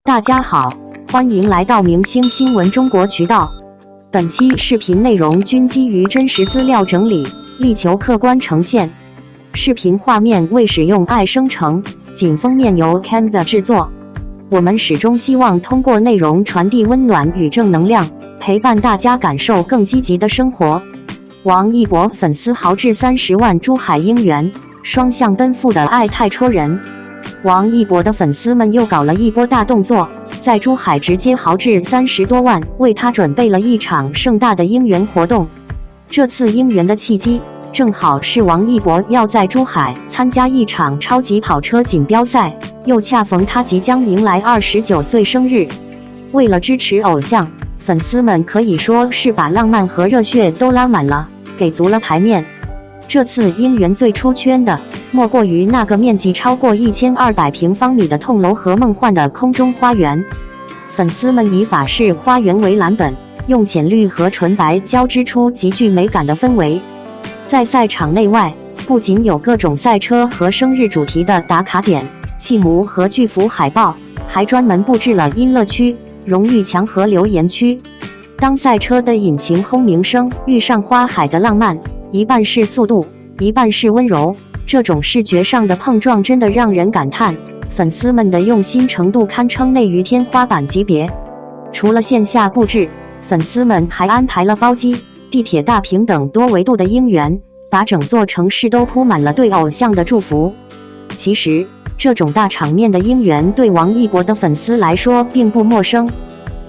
大家好，欢迎来到明星新闻中国渠道。本期视频内容均基于真实资料整理，力求客观呈现。视频画面未使用AI生成，仅封面由 Canva 制作。我们始终希望通过内容传递温暖与正能量，陪伴大家感受更积极的生活。王一博粉丝豪掷30万珠海姻缘，双向奔赴的爱太戳人。王一博的粉丝们又搞了一波大动作，在珠海直接豪掷30多万，为他准备了一场盛大的姻缘活动。这次姻缘的契机，正好是王一博要在珠海参加一场超级跑车锦标赛，又恰逢他即将迎来29岁生日。为了支持偶像，粉丝们可以说是把浪漫和热血都拉满了，给足了排面。这次姻缘最出圈的，莫过于那个面积超过1200平方米的痛楼和梦幻的空中花园。粉丝们以法式花园为蓝本，用浅绿和纯白交织出极具美感的氛围。在赛场内外，不仅有各种赛车和生日主题的打卡点、气模和巨幅海报，还专门布置了音乐区、荣誉墙和留言区。当赛车的引擎轰鸣声遇上花海的浪漫，一半是速度，一半是温柔，这种视觉上的碰撞真的让人感叹，粉丝们的用心程度堪称内娱天花板级别。除了线下布置，粉丝们还安排了包机、地铁大屏等多维度的姻缘，把整座城市都铺满了对偶像的祝福。其实，这种大场面的姻缘对王一博的粉丝来说并不陌生。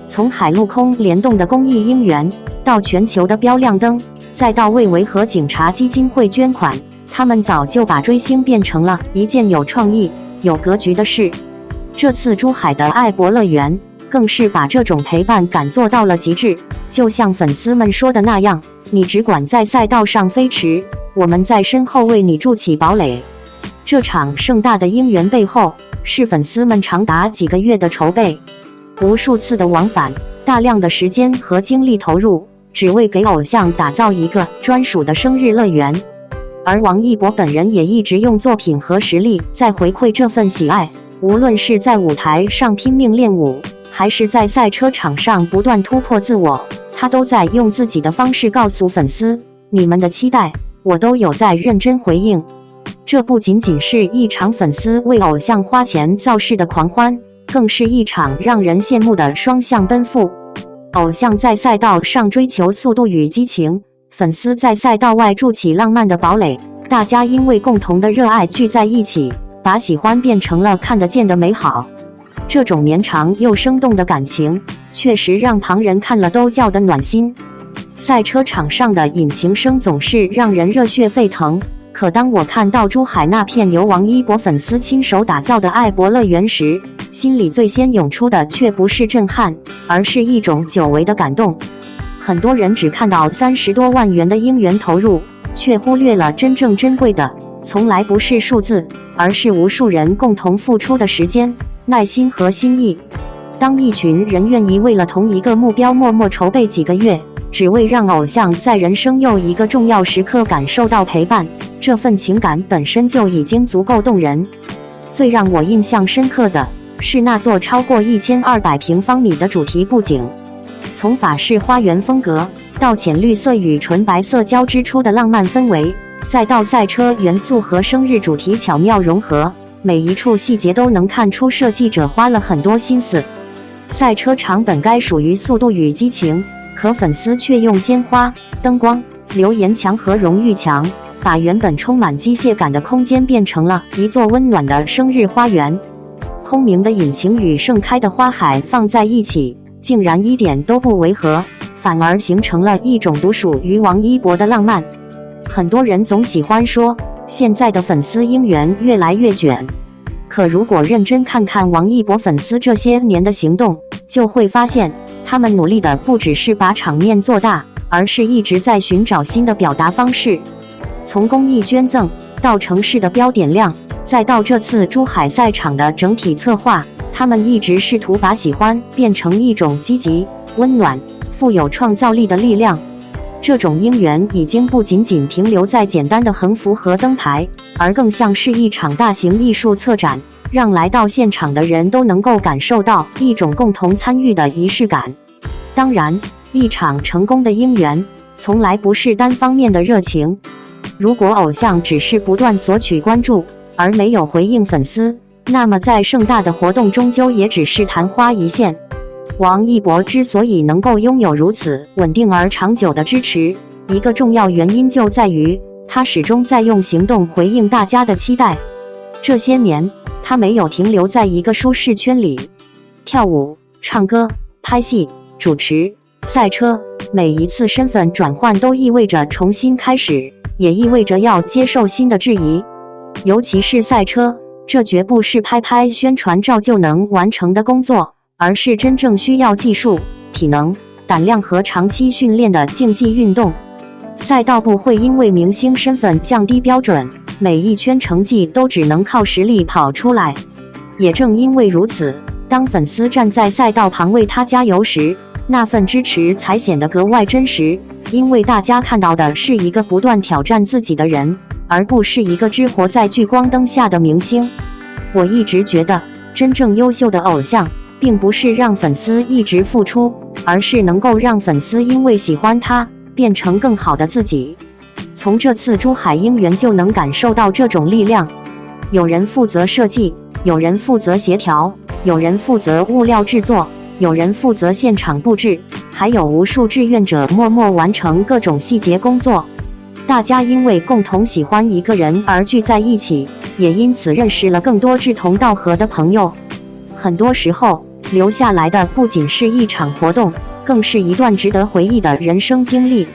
从海陆空联动的公益姻缘，到全球的标亮灯，再到为维和警察基金会捐款，他们早就把追星变成了一件有创意、有格局的事。这次珠海的爱博乐园，更是把这种陪伴感做到了极致。就像粉丝们说的那样，你只管在赛道上飞驰，我们在身后为你筑起堡垒。这场盛大的姻缘背后，是粉丝们长达几个月的筹备，无数次的往返，大量的时间和精力投入，只为给偶像打造一个专属的生日乐园。而王一博本人也一直用作品和实力在回馈这份喜爱，无论是在舞台上拼命练舞，还是在赛车场上不断突破自我，他都在用自己的方式告诉粉丝，你们的期待，我都有在认真回应。这不仅仅是一场粉丝为偶像花钱造势的狂欢，更是一场让人羡慕的双向奔赴。偶像在赛道上追求速度与激情，粉丝在赛道外筑起浪漫的堡垒，大家因为共同的热爱聚在一起，把喜欢变成了看得见的美好。这种绵长又生动的感情，确实让旁人看了都叫得暖心。赛车场上的引擎声总是让人热血沸腾，可当我看到珠海那片由王一博粉丝亲手打造的爱博乐园时，心里最先涌出的却不是震撼，而是一种久违的感动。很多人只看到30多万元的姻缘投入，却忽略了真正珍贵的，从来不是数字，而是无数人共同付出的时间、耐心和心意。当一群人愿意为了同一个目标默默筹备几个月，只为让偶像在人生又一个重要时刻感受到陪伴，这份情感本身就已经足够动人。最让我印象深刻的是那座超过1200平方米的主题布景，从法式花园风格，到浅绿色与纯白色交织出的浪漫氛围，再到赛车元素和生日主题巧妙融合，每一处细节都能看出设计者花了很多心思。赛车场本该属于速度与激情，可粉丝却用鲜花、灯光、留言墙和荣誉墙，把原本充满机械感的空间变成了一座温暖的生日花园。轰鸣的引擎与盛开的花海放在一起，竟然一点都不违和，反而形成了一种独属于王一博的浪漫。很多人总喜欢说，现在的粉丝姻缘越来越卷，可如果认真看看王一博粉丝这些年的行动，就会发现，他们努力的不只是把场面做大，而是一直在寻找新的表达方式。从公益捐赠，到城市的标点亮，再到这次珠海赛场的整体策划，他们一直试图把喜欢变成一种积极、温暖、富有创造力的力量。这种姻缘已经不仅仅停留在简单的横幅和灯牌，而更像是一场大型艺术策展，让来到现场的人都能够感受到一种共同参与的仪式感。当然，一场成功的姻缘从来不是单方面的热情。如果偶像只是不断索取关注，而没有回应粉丝，那么在盛大的活动终究也只是昙花一现。王一博之所以能够拥有如此稳定而长久的支持，一个重要原因就在于他始终在用行动回应大家的期待。这些年，他没有停留在一个舒适圈里，跳舞、唱歌、拍戏、主持、赛车，每一次身份转换都意味着重新开始，也意味着要接受新的质疑。尤其是赛车，这绝不是拍拍宣传照就能完成的工作，而是真正需要技术、体能、胆量和长期训练的竞技运动。赛道不会因为明星身份降低标准，每一圈成绩都只能靠实力跑出来。也正因为如此，当粉丝站在赛道旁为他加油时，那份支持才显得格外真实，因为大家看到的是一个不断挑战自己的人，而不是一个只活在聚光灯下的明星。我一直觉得，真正优秀的偶像，并不是让粉丝一直付出，而是能够让粉丝因为喜欢他，变成更好的自己。从这次珠海姻缘就能感受到这种力量。有人负责设计，有人负责协调，有人负责物料制作，有人负责现场布置，还有无数志愿者默默完成各种细节工作。大家因为共同喜欢一个人而聚在一起，也因此认识了更多志同道合的朋友。很多时候，留下来的不仅是一场活动，更是一段值得回忆的人生经历。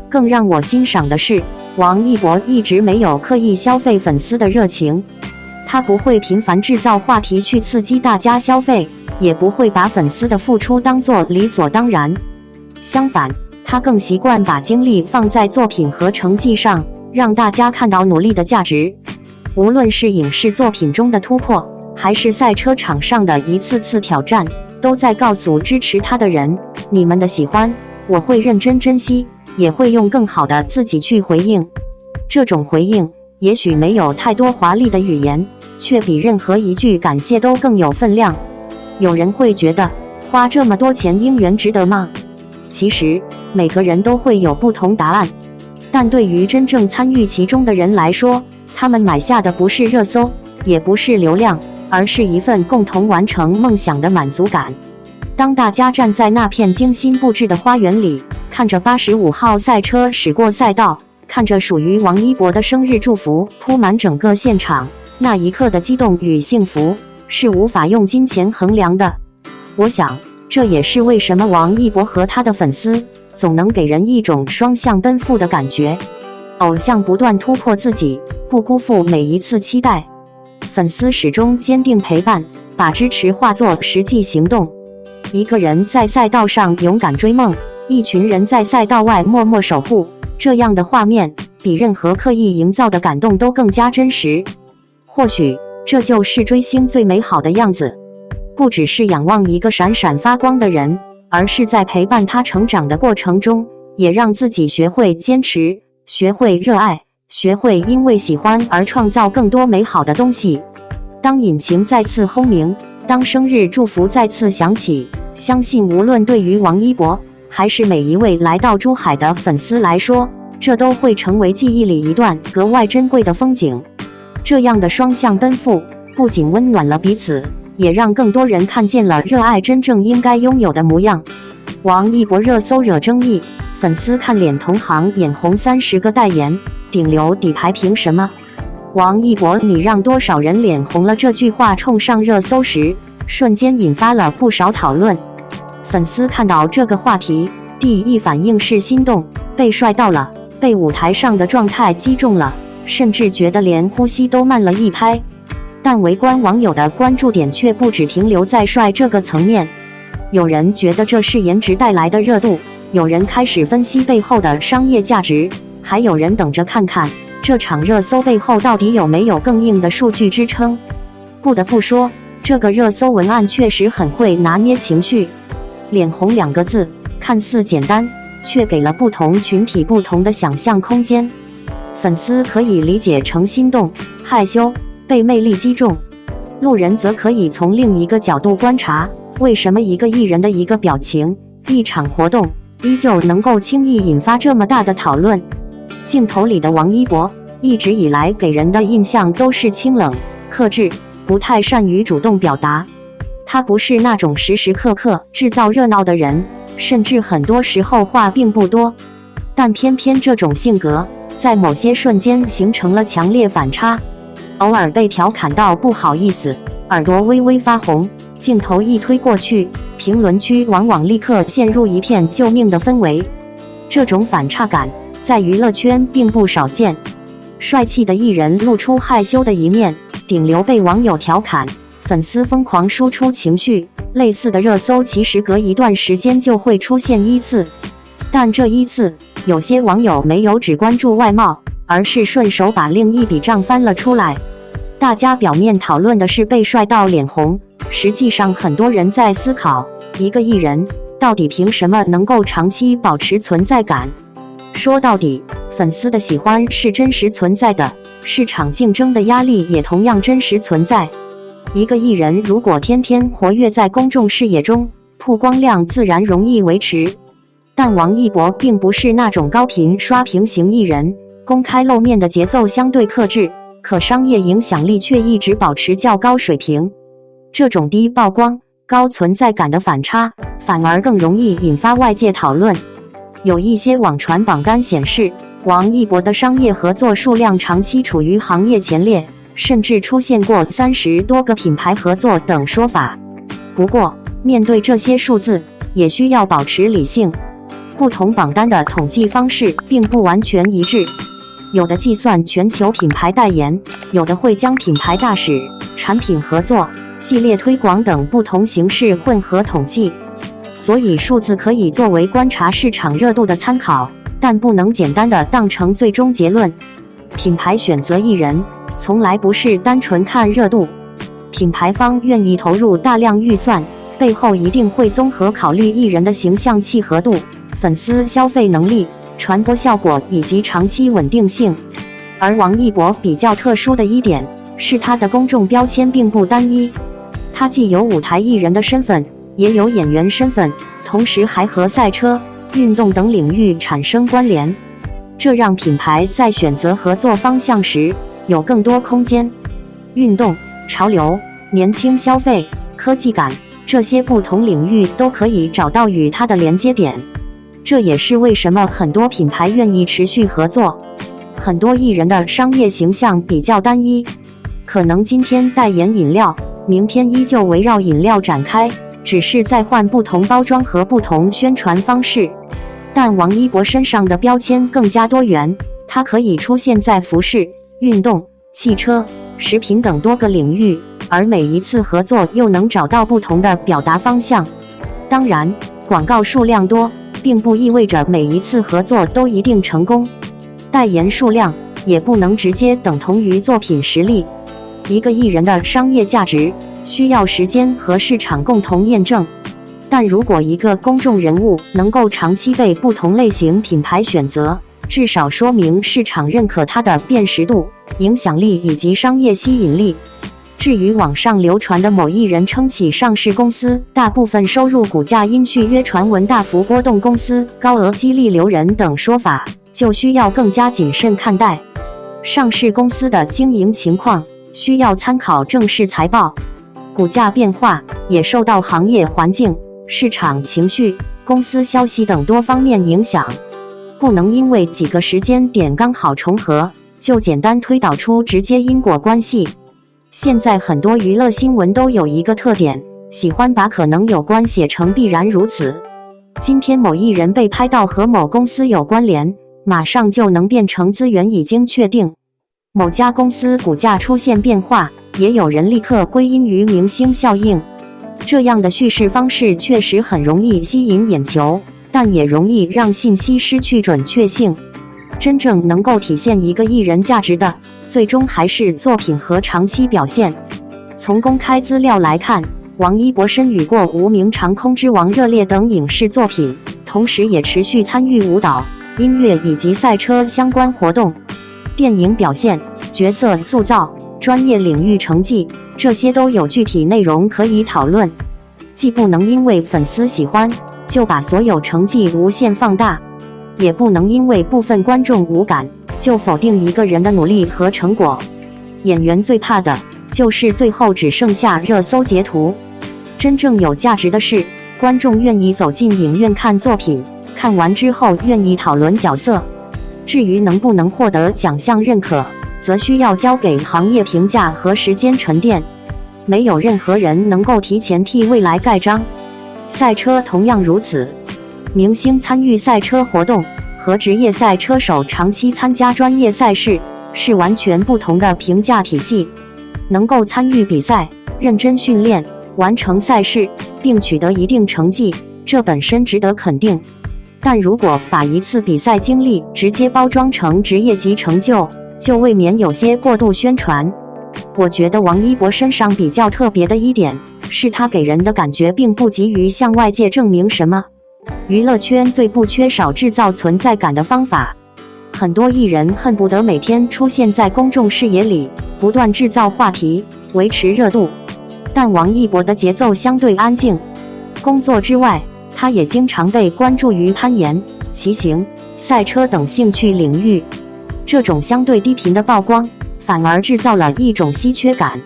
更让我欣赏的是，王一博一直没有刻意消费粉丝的热情。他不会频繁制造话题去刺激大家消费，也不会把粉丝的付出当作理所当然。相反，他更习惯把精力放在作品和成绩上，让大家看到努力的价值。无论是影视作品中的突破，还是赛车场上的一次次挑战，都在告诉支持他的人，你们的喜欢，我会认真珍惜，也会用更好的自己去回应。这种回应也许没有太多华丽的语言，却比任何一句感谢都更有分量。有人会觉得，花这么多钱姻缘值得吗？其实，每个人都会有不同答案。但对于真正参与其中的人来说，他们买下的不是热搜，也不是流量，而是一份共同完成梦想的满足感。当大家站在那片精心布置的花园里，看着85号赛车驶过赛道，看着属于王一博的生日祝福铺满整个现场，那一刻的激动与幸福是无法用金钱衡量的。我想，这也是为什么王一博和他的粉丝总能给人一种双向奔赴的感觉。偶像不断突破自己，不辜负每一次期待；粉丝始终坚定陪伴，把支持化作实际行动。一个人在赛道上勇敢追梦，一群人在赛道外默默守护，这样的画面比任何刻意营造的感动都更加真实。或许这就是追星最美好的样子，不只是仰望一个闪闪发光的人，而是在陪伴他成长的过程中，也让自己学会坚持，学会热爱，学会因为喜欢而创造更多美好的东西。当引擎再次轰鸣，当生日祝福再次响起，相信无论对于王一博，还是每一位来到珠海的粉丝来说，这都会成为记忆里一段格外珍贵的风景。这样的双向奔赴，不仅温暖了彼此，也让更多人看见了热爱真正应该拥有的模样。王一博热搜惹争议，粉丝看脸同行眼红30个代言，顶流底牌凭什么？王一博你让多少人脸红了？这句话冲上热搜时，瞬间引发了不少讨论。粉丝看到这个话题，第一反应是心动，被帅到了，被舞台上的状态击中了，甚至觉得连呼吸都慢了一拍。但围观网友的关注点却不只停留在帅这个层面，有人觉得这是颜值带来的热度，有人开始分析背后的商业价值，还有人等着看看这场热搜背后到底有没有更硬的数据支撑。不得不说，这个热搜文案确实很会拿捏情绪。脸红2个字看似简单，却给了不同群体不同的想象空间。粉丝可以理解成心动、害羞、被魅力击中，路人则可以从另一个角度观察，为什么一个艺人的一个表情、一场活动，依旧能够轻易引发这么大的讨论。镜头里的王一博一直以来给人的印象都是清冷、克制，不太善于主动表达。他不是那种时时刻刻制造热闹的人，甚至很多时候话并不多。但偏偏这种性格在某些瞬间形成了强烈反差，偶尔被调侃到不好意思，耳朵微微发红，镜头一推过去，评论区往往立刻陷入一片救命的氛围。这种反差感在娱乐圈并不少见，帅气的艺人露出害羞的一面，顶流被网友调侃，粉丝疯狂输出情绪，类似的热搜其实隔一段时间就会出现一次。但这一次，有些网友没有只关注外貌，而是顺手把另一笔账翻了出来。大家表面讨论的是被帅到脸红，实际上很多人在思考，一个艺人到底凭什么能够长期保持存在感？说到底，粉丝的喜欢是真实存在的，市场竞争的压力也同样真实存在。一个艺人如果天天活跃在公众视野中，曝光量自然容易维持。但王一博并不是那种高频刷屏型艺人，公开露面的节奏相对克制，可商业影响力却一直保持较高水平。这种低曝光、高存在感的反差，反而更容易引发外界讨论。有一些网传榜单显示，王一博的商业合作数量长期处于行业前列，甚至出现过30多个品牌合作等说法。不过，面对这些数字，也需要保持理性。不同榜单的统计方式并不完全一致，有的计算全球品牌代言，有的会将品牌大使、产品合作、系列推广等不同形式混合统计。所以数字可以作为观察市场热度的参考，但不能简单的当成最终结论。品牌选择艺人，从来不是单纯看热度，品牌方愿意投入大量预算，背后一定会综合考虑艺人的形象契合度、粉丝消费能力、传播效果以及长期稳定性。而王一博比较特殊的一点是他的公众标签并不单一，他既有舞台艺人的身份，也有演员身份，同时还和赛车、运动等领域产生关联，这让品牌在选择合作方向时有更多空间。运动、潮流、年轻消费、科技感，这些不同领域都可以找到与它的连接点。这也是为什么很多品牌愿意持续合作。很多艺人的商业形象比较单一，可能今天代言饮料，明天依旧围绕饮料展开，只是在换不同包装和不同宣传方式。但王一博身上的标签更加多元，它可以出现在服饰、运动、汽车、食品等多个领域，而每一次合作又能找到不同的表达方向。当然，广告数量多，并不意味着每一次合作都一定成功。代言数量也不能直接等同于作品实力。一个艺人的商业价值需要时间和市场共同验证。但如果一个公众人物能够长期被不同类型品牌选择，至少说明市场认可他的辨识度、影响力以及商业吸引力。至于网上流传的某艺人撑起上市公司大部分收入股价因续约传闻大幅波动、公司高额激励留人等说法，就需要更加谨慎看待。上市公司的经营情况需要参考正式财报，股价变化也受到行业环境、市场情绪、公司消息等多方面影响，不能因为几个时间点刚好重合，就简单推导出直接因果关系。现在很多娱乐新闻都有一个特点，喜欢把可能有关写成必然如此。今天某艺人被拍到和某公司有关联，马上就能变成资源已经确定。某家公司股价出现变化，也有人立刻归因于明星效应。这样的叙事方式确实很容易吸引眼球，但也容易让信息失去准确性。真正能够体现一个艺人价值的，最终还是作品和长期表现。从公开资料来看，王一博参与过《无名长空之王》《热烈》等影视作品，同时也持续参与舞蹈、音乐以及赛车相关活动。电影表现、角色塑造、专业领域成绩，这些都有具体内容可以讨论。既不能因为粉丝喜欢，就把所有成绩无限放大，也不能因为部分观众无感，就否定一个人的努力和成果。演员最怕的就是最后只剩下热搜截图。真正有价值的是，观众愿意走进影院看作品，看完之后愿意讨论角色。至于能不能获得奖项认可，则需要交给行业评价和时间沉淀。没有任何人能够提前替未来盖章。赛车同样如此，明星参与赛车活动和职业赛车手长期参加专业赛事是完全不同的评价体系。能够参与比赛、认真训练、完成赛事，并取得一定成绩，这本身值得肯定。但如果把一次比赛经历直接包装成职业级成就，就未免有些过度宣传。我觉得王一博身上比较特别的一点，是他给人的感觉并不急于向外界证明什么。娱乐圈最不缺少制造存在感的方法，很多艺人恨不得每天出现在公众视野里，不断制造话题，维持热度。但王一博的节奏相对安静，工作之外，他也经常被关注于攀岩、骑行、赛车等兴趣领域。这种相对低频的曝光，反而制造了一种稀缺感。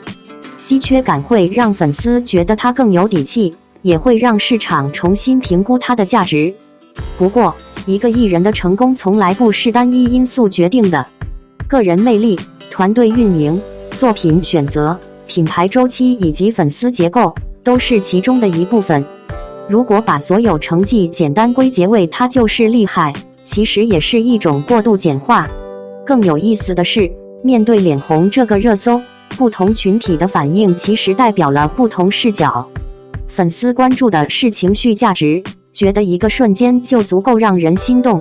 稀缺感会让粉丝觉得他更有底气，也会让市场重新评估他的价值。不过，一个艺人的成功从来不是单一因素决定的，个人魅力、团队运营、作品选择、品牌周期以及粉丝结构都是其中的一部分。如果把所有成绩简单归结为他就是厉害，其实也是一种过度简化。更有意思的是，面对脸红这个热搜，不同群体的反应其实代表了不同视角。粉丝关注的是情绪价值，觉得一个瞬间就足够让人心动；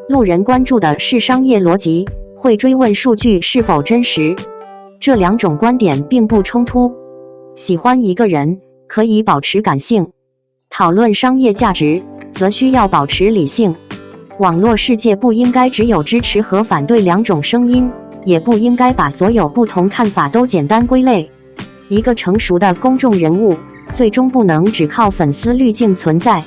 路人关注的是商业逻辑，会追问数据是否真实。这两种观点并不冲突。喜欢一个人可以保持感性，讨论商业价值则需要保持理性。网络世界不应该只有支持和反对两种声音，也不应该把所有不同看法都简单归类。一个成熟的公众人物，最终不能只靠粉丝滤镜存在。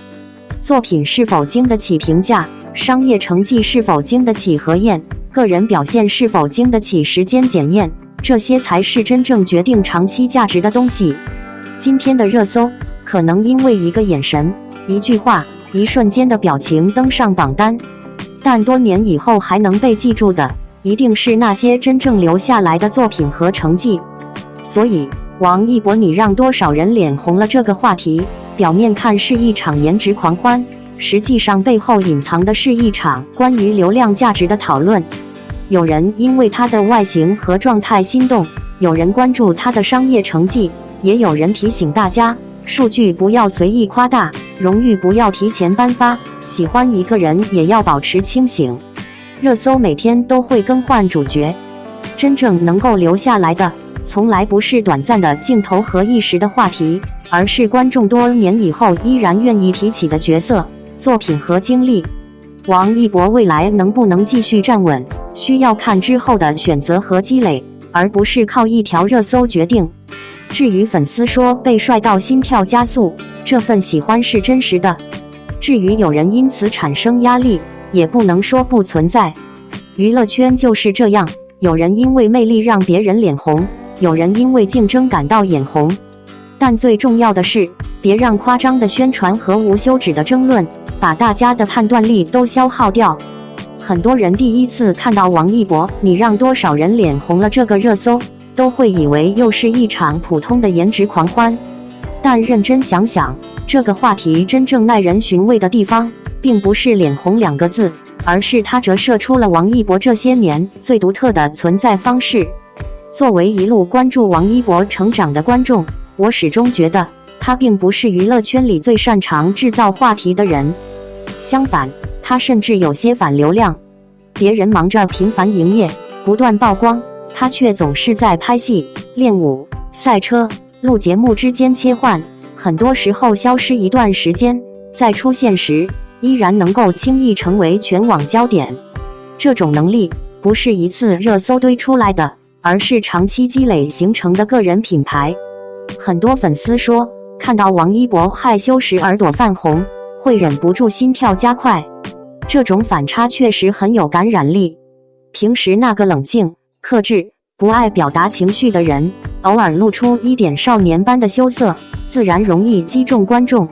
作品是否经得起评价，商业成绩是否经得起核验，个人表现是否经得起时间检验，这些才是真正决定长期价值的东西。今天的热搜可能因为一个眼神、一句话、一瞬间的表情登上榜单，但多年以后还能被记住的，一定是那些真正留下来的作品和成绩。所以，王一博你让多少人脸红了这个话题，表面看是一场颜值狂欢，实际上背后隐藏的是一场关于流量价值的讨论。有人因为他的外形和状态心动，有人关注他的商业成绩，也有人提醒大家，数据不要随意夸大，荣誉不要提前颁发，喜欢一个人也要保持清醒。热搜每天都会更换主角，真正能够留下来的，从来不是短暂的镜头和一时的话题，而是观众多年以后依然愿意提起的角色、作品和经历。王一博未来能不能继续站稳，需要看之后的选择和积累，而不是靠一条热搜决定。至于粉丝说被帅到心跳加速，这份喜欢是真实的。至于有人因此产生压力，也不能说不存在。娱乐圈就是这样，有人因为魅力让别人脸红，有人因为竞争感到眼红。但最重要的是，别让夸张的宣传和无休止的争论把大家的判断力都消耗掉。很多人第一次看到王一博你让多少人脸红了这个热搜，都会以为又是一场普通的颜值狂欢。但认真想想，这个话题真正耐人寻味的地方，并不是脸红两个字，而是它折射出了王一博这些年最独特的存在方式。作为一路关注王一博成长的观众，我始终觉得他并不是娱乐圈里最擅长制造话题的人，相反，他甚至有些反流量。别人忙着频繁营业，不断曝光，他却总是在拍戏、练舞、赛车、录节目之间切换，很多时候消失一段时间，再出现时依然能够轻易成为全网焦点。这种能力不是一次热搜堆出来的，而是长期积累形成的个人品牌。很多粉丝说，看到王一博害羞时耳朵泛红，会忍不住心跳加快。这种反差确实很有感染力。平时那个冷静、克制、不爱表达情绪的人，偶尔露出一点少年般的羞涩，自然容易击中观众。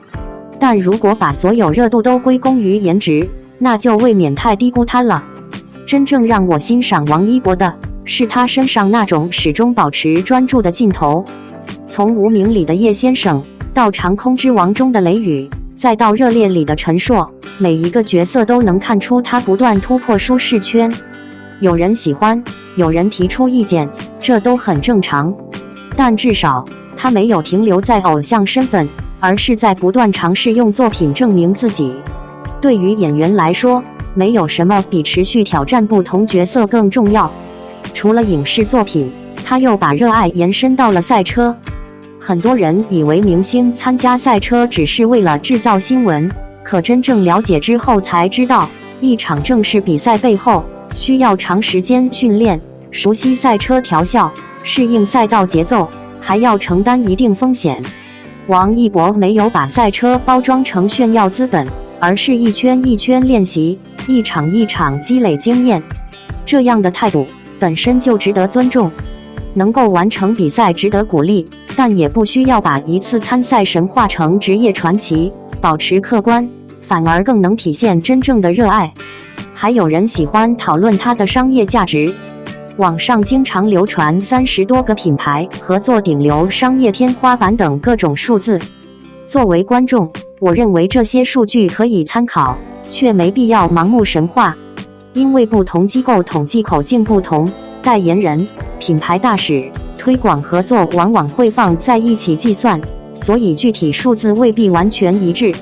但如果把所有热度都归功于颜值，那就未免太低估他了。真正让我欣赏王一博的，是他身上那种始终保持专注的劲头。从无名里的叶先生，到长空之王中的雷雨，再到热烈里的陈硕，每一个角色都能看出他不断突破舒适圈。有人喜欢，有人提出意见，这都很正常。但至少他没有停留在偶像身份，而是在不断尝试用作品证明自己。对于演员来说，没有什么比持续挑战不同角色更重要。除了影视作品，他又把热爱延伸到了赛车。很多人以为明星参加赛车只是为了制造新闻，可真正了解之后才知道，一场正式比赛背后需要长时间训练，熟悉赛车调校，适应赛道节奏，还要承担一定风险。王一博没有把赛车包装成炫耀资本，而是一圈一圈练习，一场一场积累经验。这样的态度本身就值得尊重。能够完成比赛值得鼓励，但也不需要把一次参赛神化成职业传奇。保持客观，反而更能体现真正的热爱。还有人喜欢讨论它的商业价值。网上经常流传30多个品牌合作顶流商业天花板等各种数字。作为观众，我认为这些数据可以参考，却没必要盲目神化。因为不同机构统计口径不同，代言人、品牌大使、推广合作往往会放在一起计算，所以具体数字未必完全一致。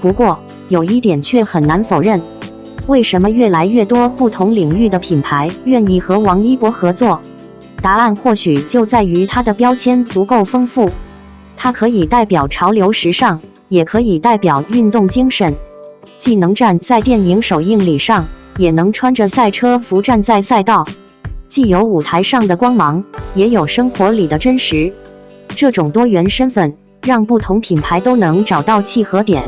不过，有一点却很难否认，为什么越来越多不同领域的品牌愿意和王一博合作？答案或许就在于他的标签足够丰富。它可以代表潮流时尚，也可以代表运动精神，既能站在电影首映礼上，也能穿着赛车服站在赛道，既有舞台上的光芒，也有生活里的真实。这种多元身份，让不同品牌都能找到契合点。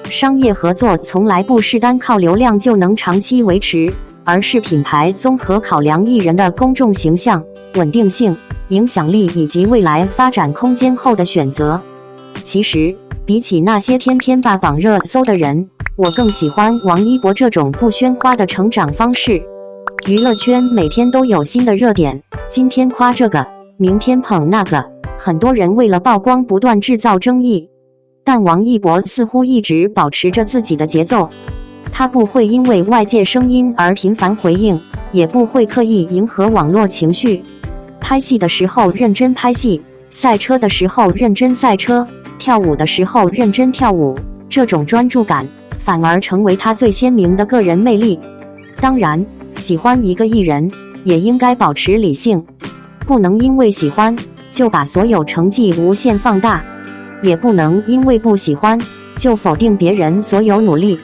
商业合作从来不是单靠流量就能长期维持，而是品牌综合考量艺人的公众形象、稳定性、影响力以及未来发展空间后的选择。其实，比起那些天天霸榜热搜的人，我更喜欢王一博这种不喧哗的成长方式。娱乐圈每天都有新的热点，今天夸这个，明天捧那个，很多人为了曝光不断制造争议。但王一博似乎一直保持着自己的节奏，他不会因为外界声音而频繁回应，也不会刻意迎合网络情绪。拍戏的时候认真拍戏，赛车的时候认真赛车，跳舞的时候认真跳舞，这种专注感反而成为他最鲜明的个人魅力。当然，喜欢一个艺人也应该保持理性，不能因为喜欢就把所有成绩无限放大，也不能因为不喜欢就否定别人所有努力。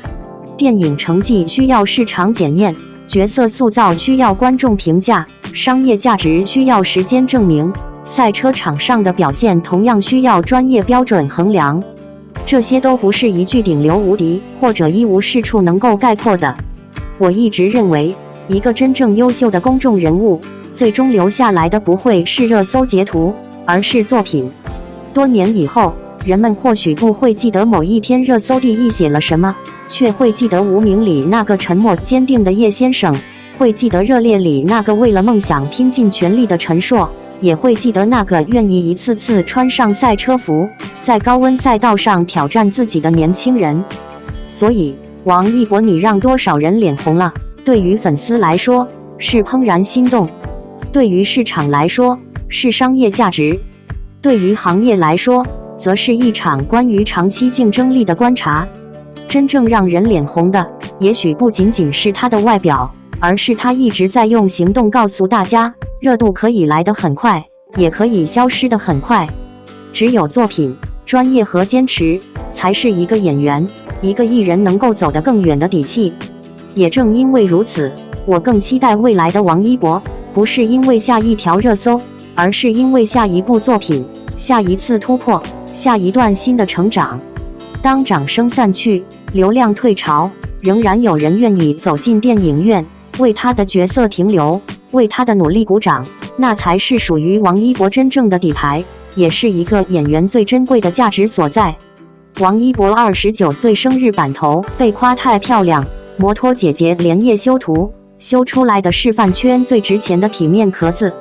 电影成绩需要市场检验，角色塑造需要观众评价，商业价值需要时间证明，赛车场上的表现同样需要专业标准衡量。这些都不是一句顶流无敌或者一无是处能够概括的。我一直认为，一个真正优秀的公众人物，最终留下来的不会是热搜截图，而是作品。多年以后，人们或许不会记得某一天热搜第一写了什么，却会记得无名里那个沉默坚定的叶先生，会记得热烈里那个为了梦想拼尽全力的陈硕，也会记得那个愿意一次次穿上赛车服，在高温赛道上挑战自己的年轻人。所以，王一博你让多少人脸红了？对于粉丝来说，是怦然心动；对于市场来说，是商业价值；对于行业来说，则是一场关于长期竞争力的观察。真正让人脸红的，也许不仅仅是他的外表，而是他一直在用行动告诉大家，热度可以来得很快，也可以消失得很快。只有作品、专业和坚持，才是一个演员、一个艺人能够走得更远的底气。也正因为如此，我更期待未来的王一博。不是因为下一条热搜，而是因为下一部作品、下一次突破、下一段新的成长。当掌声散去，流量退潮，仍然有人愿意走进电影院，为他的角色停留，为他的努力鼓掌，那才是属于王一博真正的底牌，也是一个演员最珍贵的价值所在。王一博29岁生日版头被夸太漂亮，摩托姐姐连夜修图，修出来的是饭圈最值钱的体面壳子。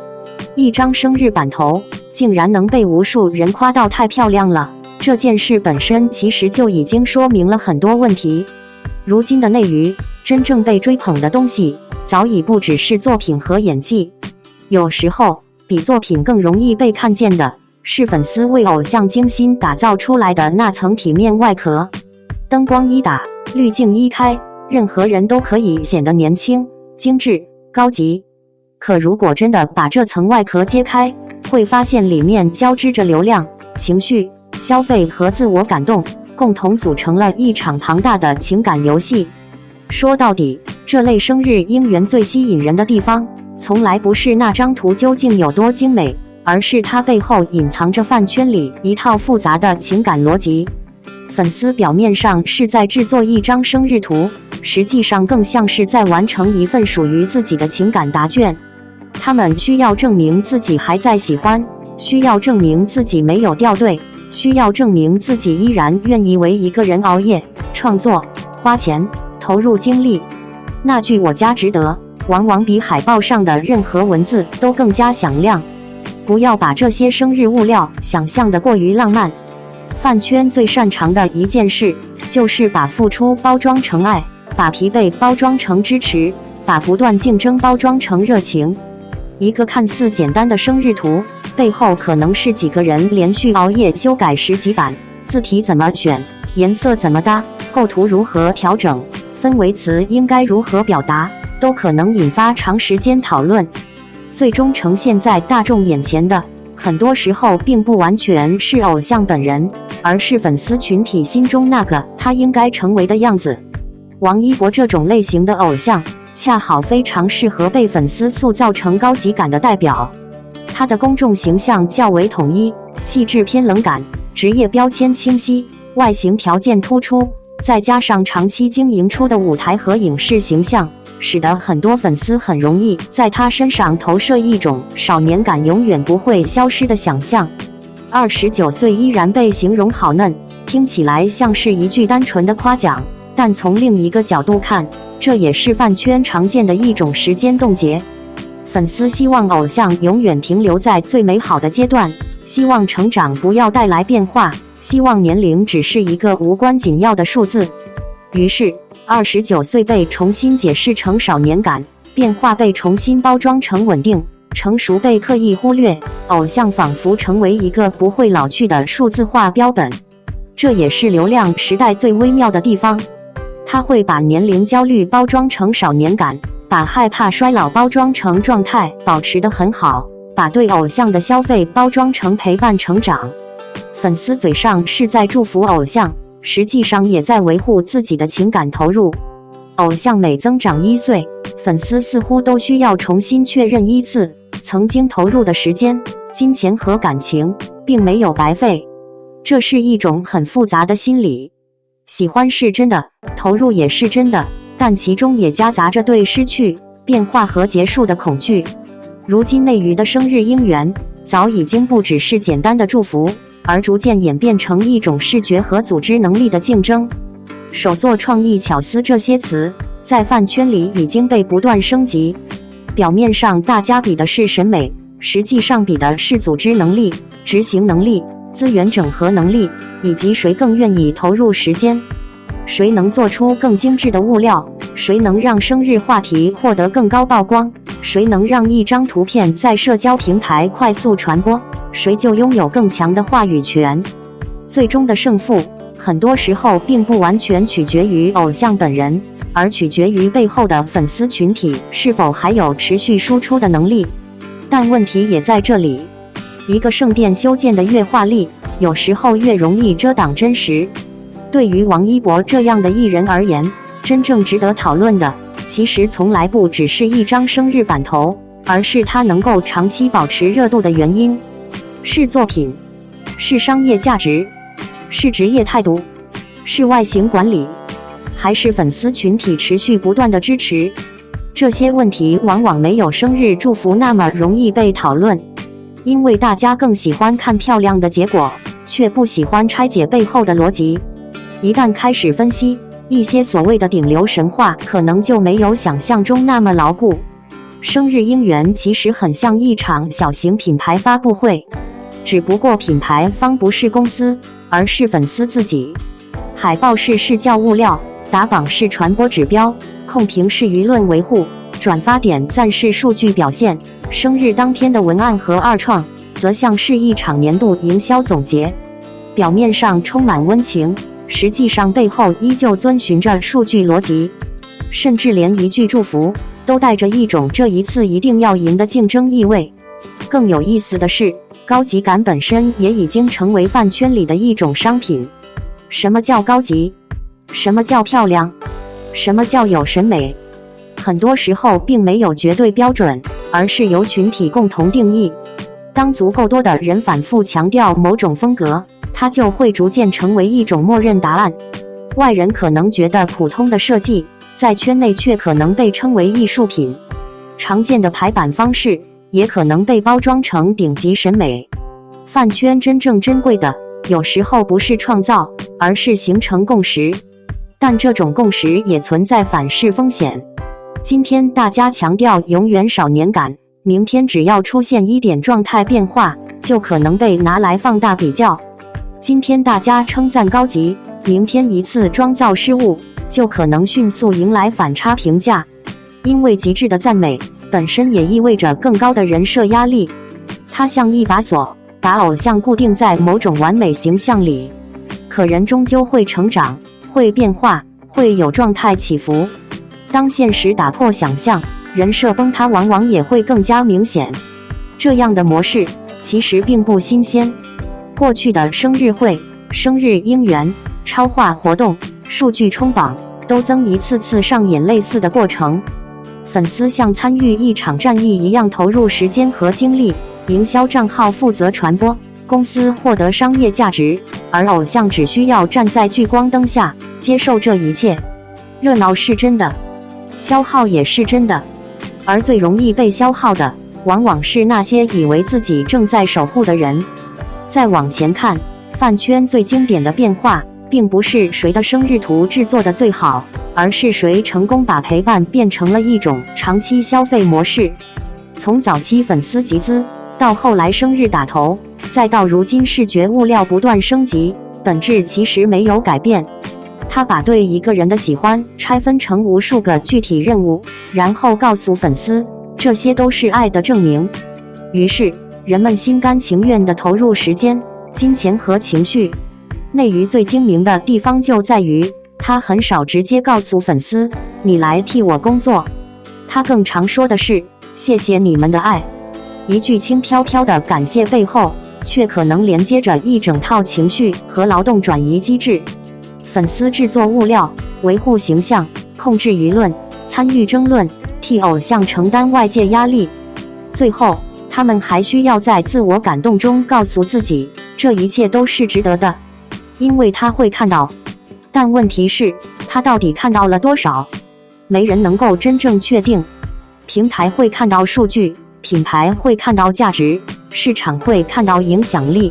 一张生日版头竟然能被无数人夸到太漂亮了，这件事本身其实就已经说明了很多问题。如今的内娱，真正被追捧的东西早已不只是作品和演技，有时候比作品更容易被看见的是粉丝为偶像精心打造出来的那层体面外壳。灯光一打，滤镜一开，任何人都可以显得年轻、精致、高级。可如果真的把这层外壳揭开，会发现里面交织着流量、情绪、消费和自我感动，共同组成了一场庞大的情感游戏。说到底，这类生日应援最吸引人的地方，从来不是那张图究竟有多精美，而是它背后隐藏着饭圈里一套复杂的情感逻辑。粉丝表面上是在制作一张生日图，实际上更像是在完成一份属于自己的情感答卷。他们需要证明自己还在喜欢，需要证明自己没有掉队，需要证明自己依然愿意为一个人熬夜、创作、花钱、投入精力。那句我家值得，往往比海报上的任何文字都更加响亮。不要把这些生日物料想象得过于浪漫。饭圈最擅长的一件事，就是把付出包装成爱，把疲惫包装成支持，把不断竞争包装成热情。一个看似简单的生日图，背后可能是几个人连续熬夜修改10几版，字体怎么选，颜色怎么搭，构图如何调整，氛围词应该如何表达，都可能引发长时间讨论。最终呈现在大众眼前的，很多时候并不完全是偶像本人，而是粉丝群体心中那个他应该成为的样子。王一博这种类型的偶像，恰好非常适合被粉丝塑造成高级感的代表。他的公众形象较为统一，气质偏冷感，职业标签清晰，外形条件突出，再加上长期经营出的舞台和影视形象，使得很多粉丝很容易在他身上投射一种少年感永远不会消失的想象。29岁依然被形容好嫩，听起来像是一句单纯的夸奖，但从另一个角度看，这也是饭圈常见的一种时间冻结。粉丝希望偶像永远停留在最美好的阶段，希望成长不要带来变化，希望年龄只是一个无关紧要的数字。于是29岁被重新解释成少年感，变化被重新包装成稳定，成熟被刻意忽略，偶像仿佛成为一个不会老去的数字化标本。这也是流量时代最微妙的地方，它会把年龄焦虑包装成少年感，把害怕衰老包装成状态保持得很好，把对偶像的消费包装成陪伴成长。粉丝嘴上是在祝福偶像，实际上也在维护自己的情感投入。偶像每增长1岁，粉丝似乎都需要重新确认一次，曾经投入的时间、金钱和感情并没有白费。这是一种很复杂的心理，喜欢是真的，投入也是真的，但其中也夹杂着对失去、变化和结束的恐惧。如今内娱的生日应援早已经不只是简单的祝福，而逐渐演变成一种视觉和组织能力的竞争。手作、创意、巧思这些词在饭圈里已经被不断升级。表面上大家比的是审美，实际上比的是组织能力、执行能力、资源整合能力，以及谁更愿意投入时间，谁能做出更精致的物料，谁能让生日话题获得更高曝光，谁能让一张图片在社交平台快速传播，谁就拥有更强的话语权。最终的胜负很多时候并不完全取决于偶像本人，而取决于背后的粉丝群体是否还有持续输出的能力。但问题也在这里，一个圣殿修建的越华丽，有时候越容易遮挡真实。对于王一博这样的艺人而言，真正值得讨论的其实从来不只是一张生日版头，而是它能够长期保持热度的原因。是作品，是商业价值，是职业态度，是外形管理，还是粉丝群体持续不断的支持？这些问题往往没有生日祝福那么容易被讨论，因为大家更喜欢看漂亮的结果，却不喜欢拆解背后的逻辑。一旦开始分析，一些所谓的顶流神话可能就没有想象中那么牢固。生日应援其实很像一场小型品牌发布会，只不过品牌方不是公司，而是粉丝自己。海报是视教物料，打榜是传播指标，控评是舆论维护，转发点赞是数据表现。生日当天的文案和二创，则像是一场年度营销总结，表面上充满温情，实际上背后依旧遵循着数据逻辑，甚至连一句祝福都带着一种这一次一定要赢的竞争意味。更有意思的是，高级感本身也已经成为饭圈里的一种商品。什么叫高级？什么叫漂亮？什么叫有审美？很多时候并没有绝对标准，而是由群体共同定义。当足够多的人反复强调某种风格，它就会逐渐成为一种默认答案。外人可能觉得普通的设计，在圈内却可能被称为艺术品。常见的排版方式，也可能被包装成顶级审美。饭圈真正珍贵的，有时候不是创造，而是形成共识。但这种共识也存在反噬风险。今天大家强调永远少年感，明天只要出现一点状态变化，就可能被拿来放大比较。今天大家称赞高级，明天一次妆造失误，就可能迅速迎来反差评价。因为极致的赞美本身也意味着更高的人设压力，它像一把锁，把偶像固定在某种完美形象里。可人终究会成长，会变化，会有状态起伏。当现实打破想象，人设崩塌往往也会更加明显。这样的模式其实并不新鲜，过去的生日会、生日应援、超话活动、数据冲榜，都曾一次次上演类似的过程。粉丝像参与一场战役一样投入时间和精力，营销账号负责传播，公司获得商业价值，而偶像只需要站在聚光灯下接受这一切。热闹是真的，消耗也是真的，而最容易被消耗的，往往是那些以为自己正在守护的人。再往前看，饭圈最经典的变化，并不是谁的生日图制作的最好，而是谁成功把陪伴变成了一种长期消费模式。从早期粉丝集资，到后来生日打头，再到如今视觉物料不断升级，本质其实没有改变。他把对一个人的喜欢拆分成无数个具体任务，然后告诉粉丝，这些都是爱的证明。于是人们心甘情愿地投入时间、金钱和情绪。内娱最精明的地方就在于，他很少直接告诉粉丝，你来替我工作。他更常说的是，谢谢你们的爱。一句轻飘飘的感谢背后，却可能连接着一整套情绪和劳动转移机制。粉丝制作物料，维护形象，控制舆论，参与争论，替偶像承担外界压力。最后，他们还需要在自我感动中告诉自己，这一切都是值得的，因为他会看到。但问题是，他到底看到了多少？没人能够真正确定。平台会看到数据，品牌会看到价值，市场会看到影响力。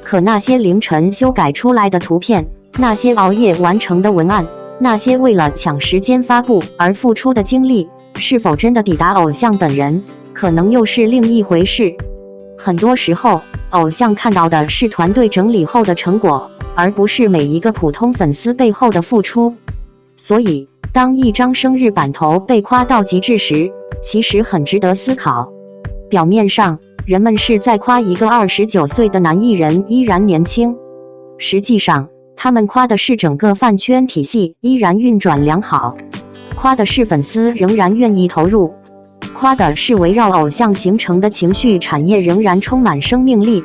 可那些凌晨修改出来的图片，那些熬夜完成的文案，那些为了抢时间发布而付出的精力，是否真的抵达偶像本人，可能又是另一回事。很多时候，偶像看到的是团队整理后的成果，而不是每一个普通粉丝背后的付出。所以，当一张生日版头被夸到极致时，其实很值得思考。表面上，人们是在夸一个29岁的男艺人依然年轻，实际上，他们夸的是整个饭圈体系依然运转良好，夸的是粉丝仍然愿意投入，夸的是围绕偶像形成的情绪产业仍然充满生命力。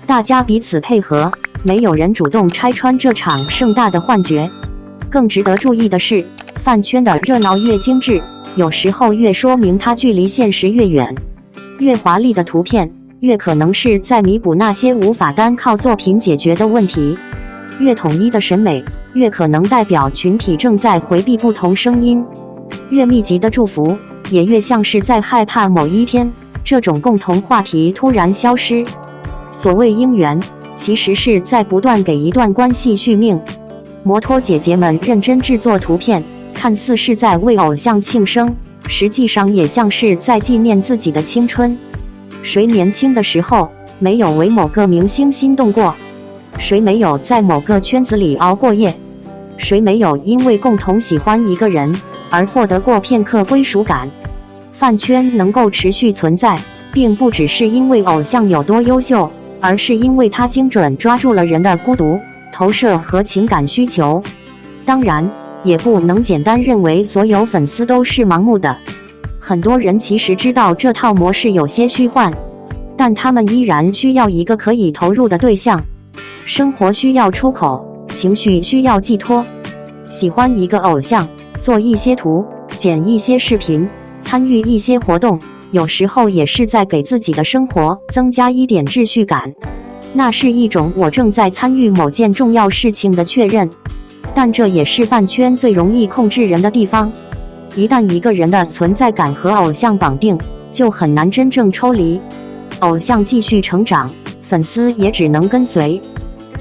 大家彼此配合，没有人主动拆穿这场盛大的幻觉。更值得注意的是，饭圈的热闹越精致，有时候越说明它距离现实越远。越华丽的图片，越可能是在弥补那些无法单靠作品解决的问题；越统一的审美，越可能代表群体正在回避不同声音；越密集的祝福，也越像是在害怕某一天，这种共同话题突然消失。所谓姻缘，其实是在不断给一段关系续命。摩托姐姐们认真制作图片，看似是在为偶像庆生，实际上也像是在纪念自己的青春。谁年轻的时候没有为某个明星心动过？谁没有在某个圈子里熬过夜？谁没有因为共同喜欢一个人而获得过片刻归属感？饭圈能够持续存在，并不只是因为偶像有多优秀，而是因为它精准抓住了人的孤独、投射和情感需求。当然，也不能简单认为所有粉丝都是盲目的。很多人其实知道这套模式有些虚幻，但他们依然需要一个可以投入的对象。生活需要出口，情绪需要寄托。喜欢一个偶像，做一些图，剪一些视频，参与一些活动，有时候也是在给自己的生活增加一点秩序感。那是一种我正在参与某件重要事情的确认。但这也是饭圈最容易控制人的地方。一旦一个人的存在感和偶像绑定，就很难真正抽离。偶像继续成长，粉丝也只能跟随。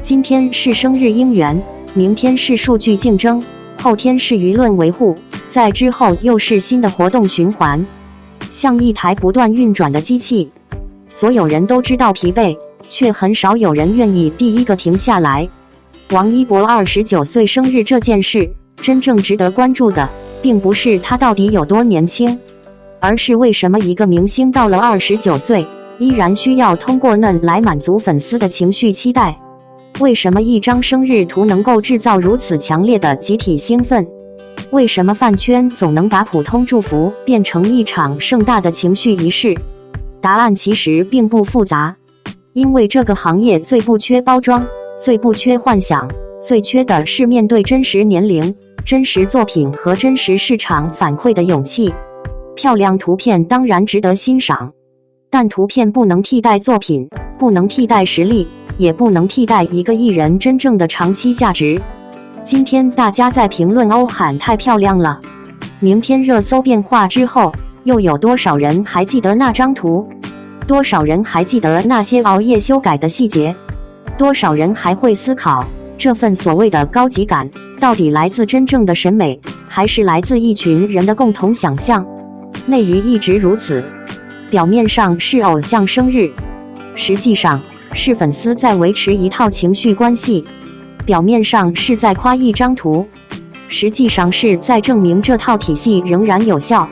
今天是生日姻缘，明天是数据竞争，后天是舆论维护，再之后又是新的活动循环，像一台不断运转的机器。所有人都知道疲惫，却很少有人愿意第一个停下来。王一博29岁生日这件事，真正值得关注的，并不是他到底有多年轻，而是为什么一个明星到了29岁，依然需要通过嫩来满足粉丝的情绪期待？为什么一张生日图能够制造如此强烈的集体兴奋？为什么饭圈总能把普通祝福变成一场盛大的情绪仪式？答案其实并不复杂，因为这个行业最不缺包装，最不缺幻想，最缺的是面对真实年龄、真实作品和真实市场反馈的勇气。漂亮图片当然值得欣赏，但图片不能替代作品，不能替代实力，也不能替代一个艺人真正的长期价值。今天大家在评论欧喊太漂亮了，明天热搜变化之后，又有多少人还记得那张图？多少人还记得那些熬夜修改的细节？多少人还会思考，这份所谓的高级感，到底来自真正的审美，还是来自一群人的共同想象？内娱一直如此，表面上是偶像生日，实际上是粉丝在维持一套情绪关系；表面上是在夸一张图，实际上是在证明这套体系仍然有效；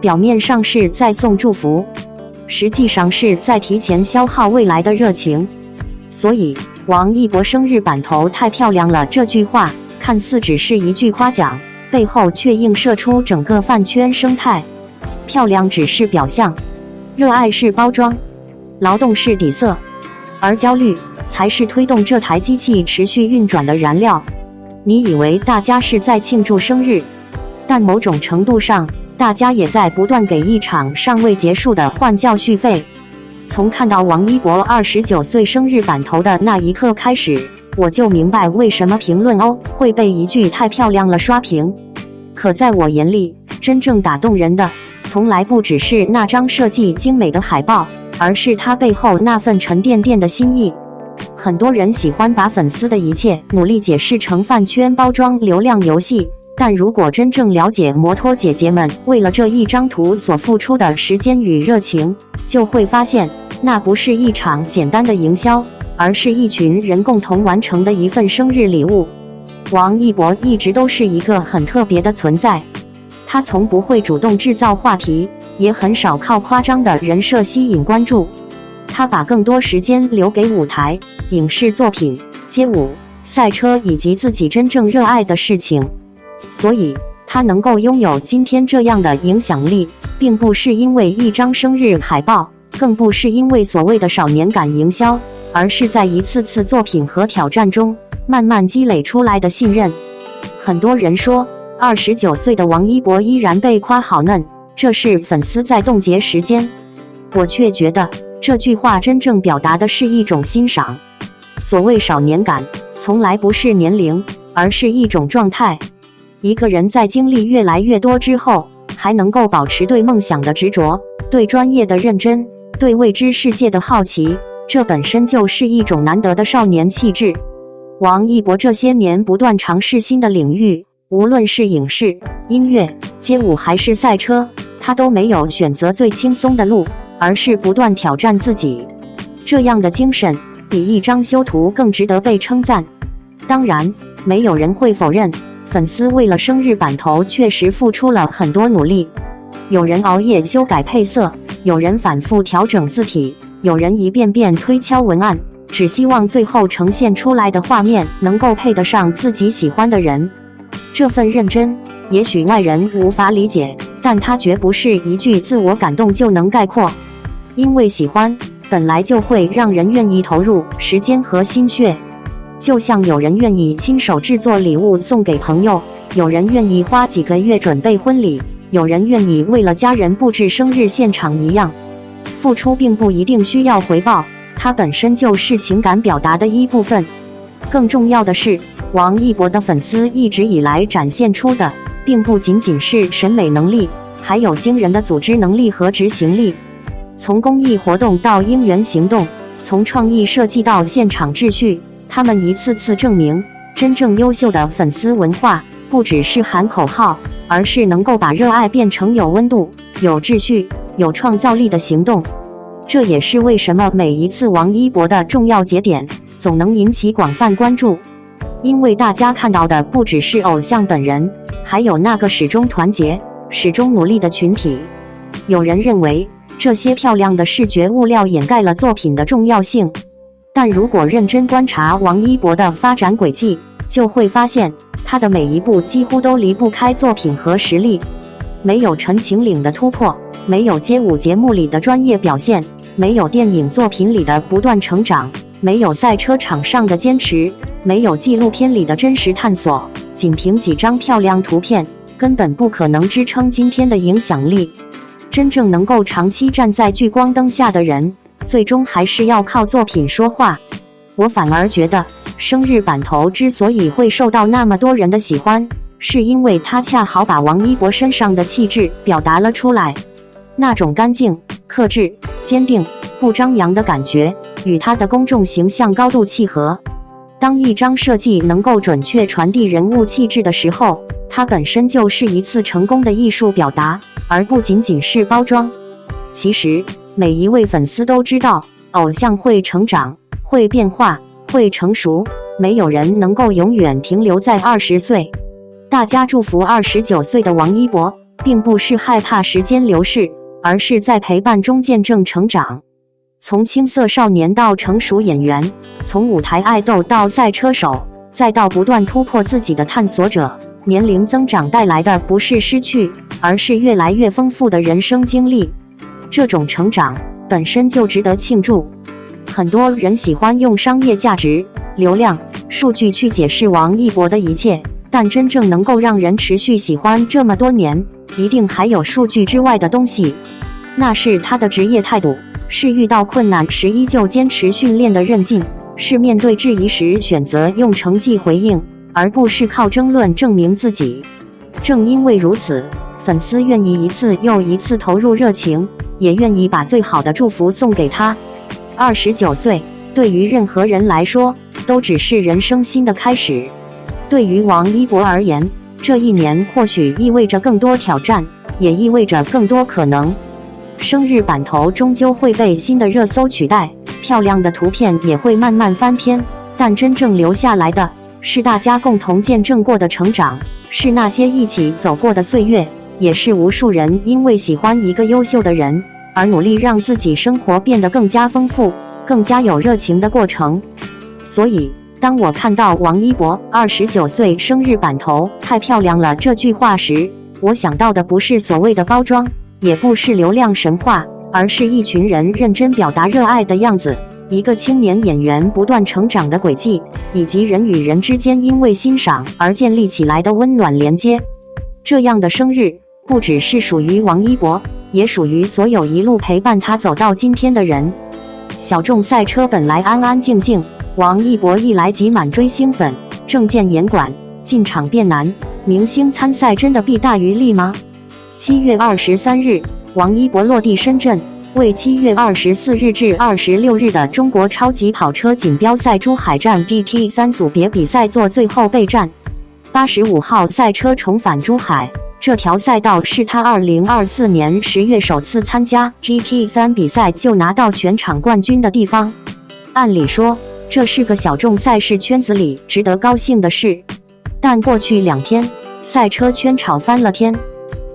表面上是在送祝福，实际上是在提前消耗未来的热情。所以王一博生日版头太漂亮了这句话，看似只是一句夸奖，背后却映射出整个饭圈生态。漂亮只是表象，热爱是包装，劳动是底色，而焦虑才是推动这台机器持续运转的燃料。你以为大家是在庆祝生日，但某种程度上，大家也在不断给一场尚未结束的换教续费。从看到王一博29岁生日版头的那一刻开始，我就明白为什么评论会被一句太漂亮了刷屏。可在我眼里，真正打动人的，从来不只是那张设计精美的海报，而是它背后那份沉甸甸的心意。很多人喜欢把粉丝的一切努力解释成饭圈包装流量游戏，但如果真正了解摩托姐姐们为了这一张图所付出的时间与热情，就会发现，那不是一场简单的营销，而是一群人共同完成的一份生日礼物。王一博一直都是一个很特别的存在，他从不会主动制造话题，也很少靠夸张的人设吸引关注。他把更多时间留给舞台、影视作品、街舞、赛车以及自己真正热爱的事情。所以，他能够拥有今天这样的影响力，并不是因为一张生日海报，更不是因为所谓的少年感营销，而是在一次次作品和挑战中，慢慢积累出来的信任。很多人说29岁的王一博依然被夸好嫩，这是粉丝在冻结时间。我却觉得这句话真正表达的是一种欣赏。所谓少年感，从来不是年龄，而是一种状态。一个人在经历越来越多之后，还能够保持对梦想的执着，对专业的认真，对未知世界的好奇，这本身就是一种难得的少年气质。王一博这些年不断尝试新的领域，无论是影视、音乐、街舞还是赛车，他都没有选择最轻松的路，而是不断挑战自己。这样的精神比一张修图更值得被称赞。当然，没有人会否认，粉丝为了生日版头确实付出了很多努力。有人熬夜修改配色，有人反复调整字体，有人一遍遍推敲文案，只希望最后呈现出来的画面能够配得上自己喜欢的人。这份认真，也许外人无法理解，但它绝不是一句自我感动就能概括。因为喜欢，本来就会让人愿意投入时间和心血。就像有人愿意亲手制作礼物送给朋友，有人愿意花几个月准备婚礼，有人愿意为了家人布置生日现场一样。付出并不一定需要回报，它本身就是情感表达的一部分。更重要的是，王一博的粉丝一直以来展现出的，并不仅仅是审美能力，还有惊人的组织能力和执行力。从公益活动到应援行动，从创意设计到现场秩序，他们一次次证明，真正优秀的粉丝文化不只是喊口号，而是能够把热爱变成有温度、有秩序、有创造力的行动。这也是为什么每一次王一博的重要节点总能引起广泛关注，因为大家看到的不只是偶像本人，还有那个始终团结、始终努力的群体。有人认为这些漂亮的视觉物料掩盖了作品的重要性，但如果认真观察王一博的发展轨迹，就会发现他的每一步几乎都离不开作品和实力。没有陈情岭的突破，没有街舞节目里的专业表现，没有电影作品里的不断成长，没有赛车场上的坚持，没有纪录片里的真实探索，仅凭几张漂亮图片，根本不可能支撑今天的影响力。真正能够长期站在聚光灯下的人，最终还是要靠作品说话。我反而觉得，生日版头之所以会受到那么多人的喜欢，是因为他恰好把王一博身上的气质表达了出来。那种干净、克制、坚定、不张扬的感觉，与他的公众形象高度契合。当一张设计能够准确传递人物气质的时候，它本身就是一次成功的艺术表达，而不仅仅是包装。其实，每一位粉丝都知道，偶像会成长，会变化，会成熟，没有人能够永远停留在20岁。大家祝福29岁的王一博，并不是害怕时间流逝，而是在陪伴中见证成长。从青涩少年到成熟演员，从舞台爱豆到赛车手，再到不断突破自己的探索者，年龄增长带来的不是失去，而是越来越丰富的人生经历。这种成长本身就值得庆祝。很多人喜欢用商业价值、流量、数据去解释王一博的一切，但真正能够让人持续喜欢这么多年，一定还有数据之外的东西。那是他的职业态度，是遇到困难时依旧坚持训练的韧劲，是面对质疑时选择用成绩回应，而不是靠争论证明自己。正因为如此，粉丝愿意一次又一次投入热情，也愿意把最好的祝福送给他。29岁，对于任何人来说，都只是人生新的开始。对于王一博而言，这一年或许意味着更多挑战，也意味着更多可能。生日版头终究会被新的热搜取代，漂亮的图片也会慢慢翻篇，但真正留下来的是大家共同见证过的成长，是那些一起走过的岁月，也是无数人因为喜欢一个优秀的人而努力让自己生活变得更加丰富、更加有热情的过程。所以，当我看到王一博29岁生日版头太漂亮了这句话时，我想到的不是所谓的包装，也不是流量神话，而是一群人认真表达热爱的样子，一个青年演员不断成长的轨迹，以及人与人之间因为欣赏而建立起来的温暖连接。这样的生日，不只是属于王一博，也属于所有一路陪伴他走到今天的人。小众赛车本来安安静静，王一博一来即满追星粉，证件严管，进场变难。明星参赛真的弊大于利吗？7月23日，王一博落地深圳，为7月24日至26日的中国超级跑车锦标赛珠海站 GT3 组别比赛做最后备战。85号赛车重返珠海，这条赛道是他2024年10月首次参加 GT3 比赛就拿到全场冠军的地方。按理说，这是个小众赛事圈子里值得高兴的事，但过去2天，赛车圈吵翻了天。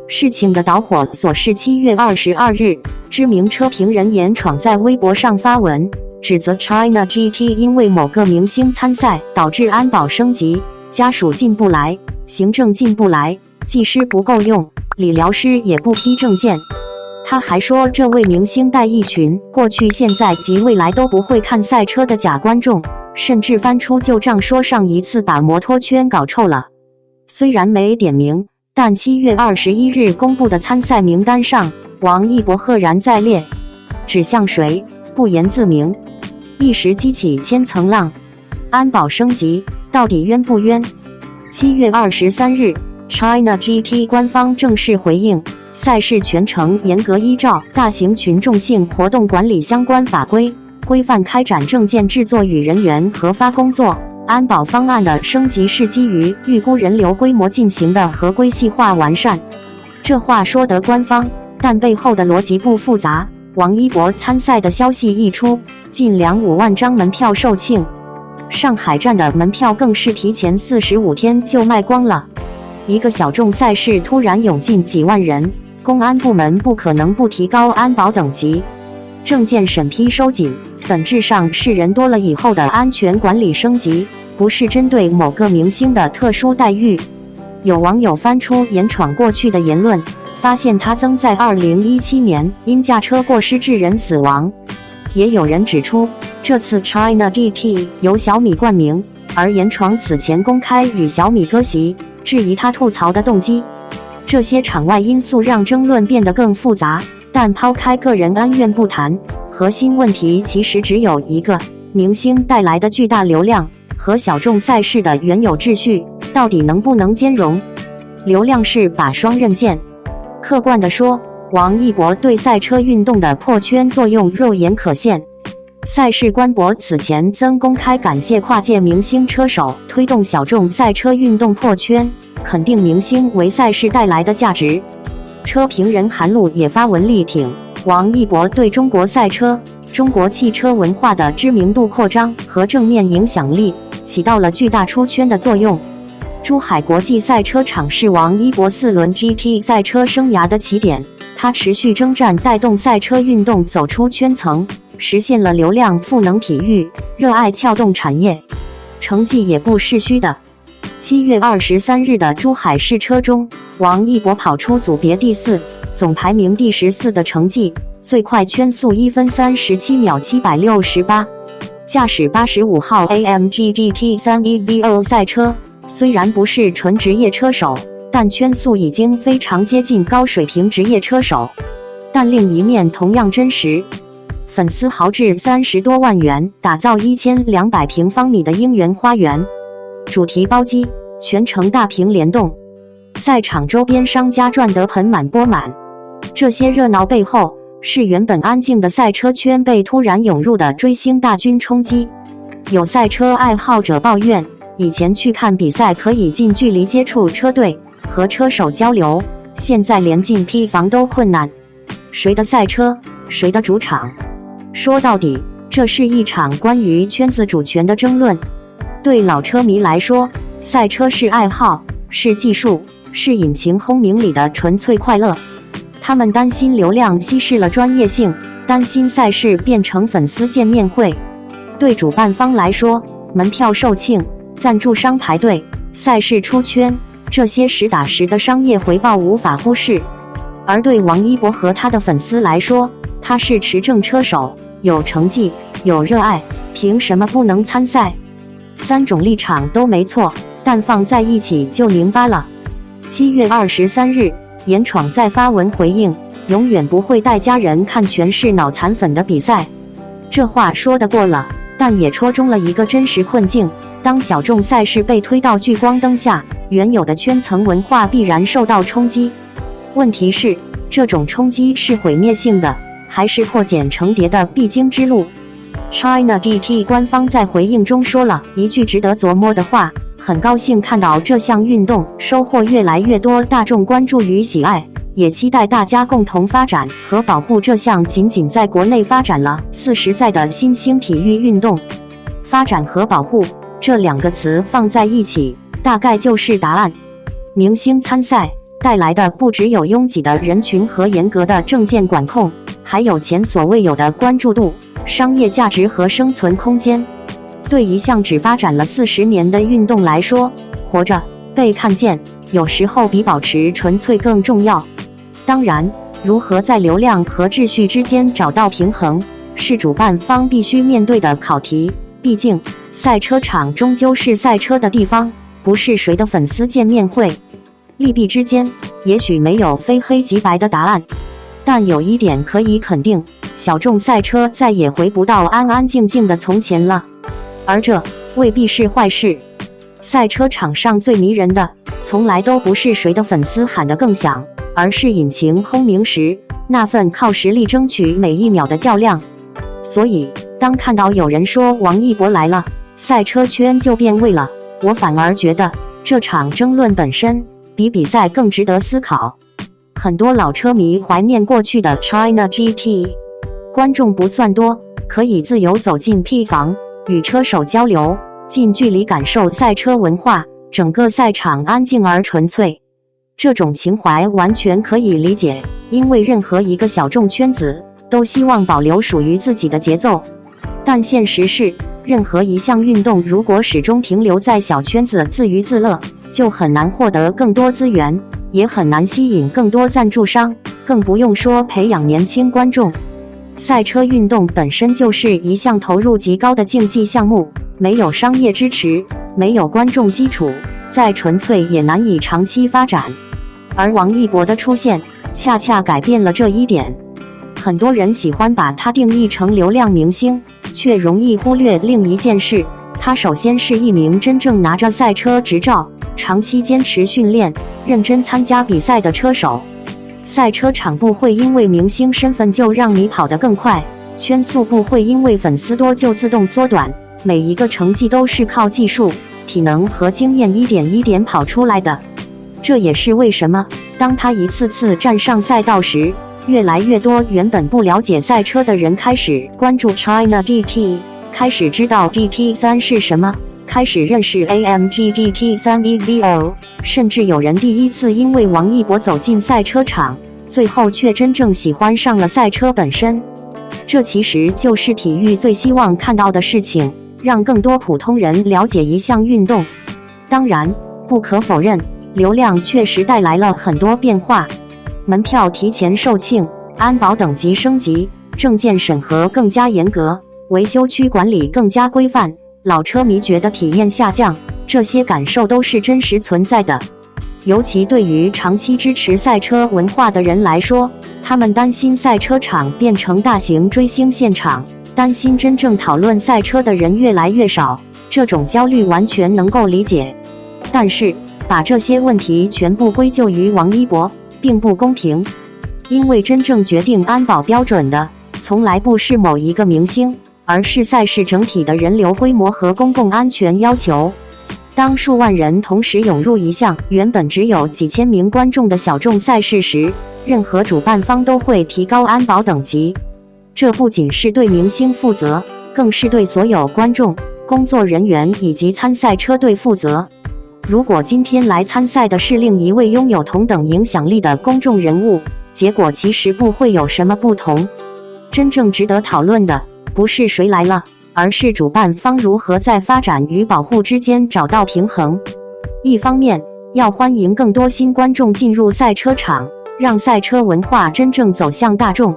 事情的导火索是7月22日，知名车评人严闯在微博上发文，指责 China GT 因为某个明星参赛导致安保升级，家属进不来，行政进不来，技师不够用，理疗师也不批证件。他还说，这位明星带一群过去、现在及未来都不会看赛车的假观众，甚至翻出旧账说上一次把摩托圈搞臭了。虽然没点名，但7月21日公布的参赛名单上，王一博赫然在列，指向谁不言自明，一时激起千层浪。安保升级到底冤不冤？7月23日 ，China GT 官方正式回应，赛事全程严格依照大型群众性活动管理相关法规规范开展证件制作与人员核发工作。安保方案的升级是基于预估人流规模进行的合规细化完善。这话说得官方，但背后的逻辑不复杂。王一博参赛的消息一出，近25万张门票售罄，上海站的门票更是提前45天就卖光了。一个小众赛事突然涌进几万人，公安部门不可能不提高安保等级。证件审批收紧，本质上是人多了以后的安全管理升级，不是针对某个明星的特殊待遇。有网友翻出严闯过去的言论，发现他曾在2017年因驾车过失致人死亡。也有人指出，这次 China GT 由小米冠名，而严闯此前公开与小米割席，质疑他吐槽的动机。这些场外因素让争论变得更复杂，但抛开个人恩怨不谈，核心问题其实只有一个：明星带来的巨大流量和小众赛事的原有秩序到底能不能兼容？流量是把双刃剑。客观地说，王一博对赛车运动的破圈作用肉眼可现。赛事官博此前曾公开感谢跨界明星车手推动小众赛车运动破圈，肯定明星为赛事带来的价值。车评人韩露也发文力挺王一博对中国赛车、中国汽车文化的知名度扩张和正面影响力起到了巨大出圈的作用。珠海国际赛车场是王一博4轮 GT 赛车生涯的起点，他持续征战带动赛车运动走出圈层，实现了流量赋能体育，热爱撬动产业，成绩也不是虚的。7月23日的珠海试车中，王一博跑出组别第4，总排名第14的成绩，最快圈速1分37秒768。驾驶85号 AMG GT3 EVO 赛车，虽然不是纯职业车手，但圈速已经非常接近高水平职业车手。但另一面同样真实，粉丝豪掷30多万元打造1200平方米的樱园花园，主题包机，全程大屏联动，赛场周边商家赚得盆满钵满。这些热闹背后，是原本安静的赛车圈被突然涌入的追星大军冲击。有赛车爱好者抱怨，以前去看比赛可以近距离接触车队，和车手交流，现在连进批房都困难。谁的赛车，谁的主场？说到底，这是一场关于圈子主权的争论。对老车迷来说，赛车是爱好，是技术，是引擎轰鸣里的纯粹快乐。他们担心流量稀释了专业性，担心赛事变成粉丝见面会。对主办方来说，门票售罄，赞助商排队，赛事出圈，这些实打实的商业回报无法忽视。而对王一博和他的粉丝来说，他是持证车手，有成绩，有热爱，凭什么不能参赛？3种立场都没错，但放在一起就拧巴了。7月23日，严闯在发文回应，永远不会带家人看全是脑残粉的比赛。这话说得过了，但也戳中了一个真实困境。当小众赛事被推到聚光灯下，原有的圈层文化必然受到冲击。问题是，这种冲击是毁灭性的，还是破茧成蝶的必经之路？ China GT 官方在回应中说了一句值得琢磨的话：很高兴看到这项运动收获越来越多大众关注与喜爱，也期待大家共同发展和保护这项仅仅在国内发展了40载的新兴体育运动。发展和保护这两个词放在一起，大概就是答案。明星参赛带来的不只有拥挤的人群和严格的证件管控，还有前所未有的关注度、商业价值和生存空间。对一项只发展了40年的运动来说，活着、被看见，有时候比保持纯粹更重要。当然，如何在流量和秩序之间找到平衡，是主办方必须面对的考题。毕竟，赛车场终究是赛车的地方，不是谁的粉丝见面会。利弊之间，也许没有非黑即白的答案，但有一点可以肯定，小众赛车再也回不到安安静静的从前了。而这未必是坏事。赛车场上最迷人的，从来都不是谁的粉丝喊得更响，而是引擎轰鸣时那份靠实力争取每一秒的较量。所以，当看到有人说王一博来了，赛车圈就变味了，我反而觉得这场争论本身比比赛更值得思考。很多老车迷怀念过去的 China GT， 观众不算多，可以自由走进 P 房，与车手交流，近距离感受赛车文化，整个赛场安静而纯粹。这种情怀完全可以理解，因为任何一个小众圈子都希望保留属于自己的节奏。但现实是，任何一项运动如果始终停留在小圈子自娱自乐，就很难获得更多资源，也很难吸引更多赞助商，更不用说培养年轻观众。赛车运动本身就是一项投入极高的竞技项目，没有商业支持，没有观众基础，再纯粹也难以长期发展。而王一博的出现，恰恰改变了这一点。很多人喜欢把他定义成流量明星，却容易忽略另一件事，他首先是一名真正拿着赛车执照、长期坚持训练、认真参加比赛的车手。赛车场不会因为明星身份就让你跑得更快，圈速不会因为粉丝多就自动缩短，每一个成绩都是靠技术、体能和经验一点一点跑出来的。这也是为什么当他一次次站上赛道时，越来越多原本不了解赛车的人开始关注 China GT， 开始知道 GT3 是什么，开始认识 AMG GT3 EVO， 甚至有人第一次因为王一博走进赛车场，最后却真正喜欢上了赛车本身。这其实就是体育最希望看到的事情，让更多普通人了解一项运动。当然，不可否认，流量确实带来了很多变化。门票提前售罄，安保等级升级，证件审核更加严格，维修区管理更加规范，老车迷觉得体验下降，这些感受都是真实存在的。尤其对于长期支持赛车文化的人来说，他们担心赛车场变成大型追星现场，担心真正讨论赛车的人越来越少，这种焦虑完全能够理解。但是，把这些问题全部归咎于王一博，并不公平，因为真正决定安保标准的，从来不是某一个明星，而是赛事整体的人流规模和公共安全要求。当数万人同时涌入一项原本只有几千名观众的小众赛事时，任何主办方都会提高安保等级。这不仅是对明星负责，更是对所有观众、工作人员以及参赛车队负责。如果今天来参赛的是另一位拥有同等影响力的公众人物，结果其实不会有什么不同。真正值得讨论的，不是谁来了，而是主办方如何在发展与保护之间找到平衡。一方面，要欢迎更多新观众进入赛车场，让赛车文化真正走向大众；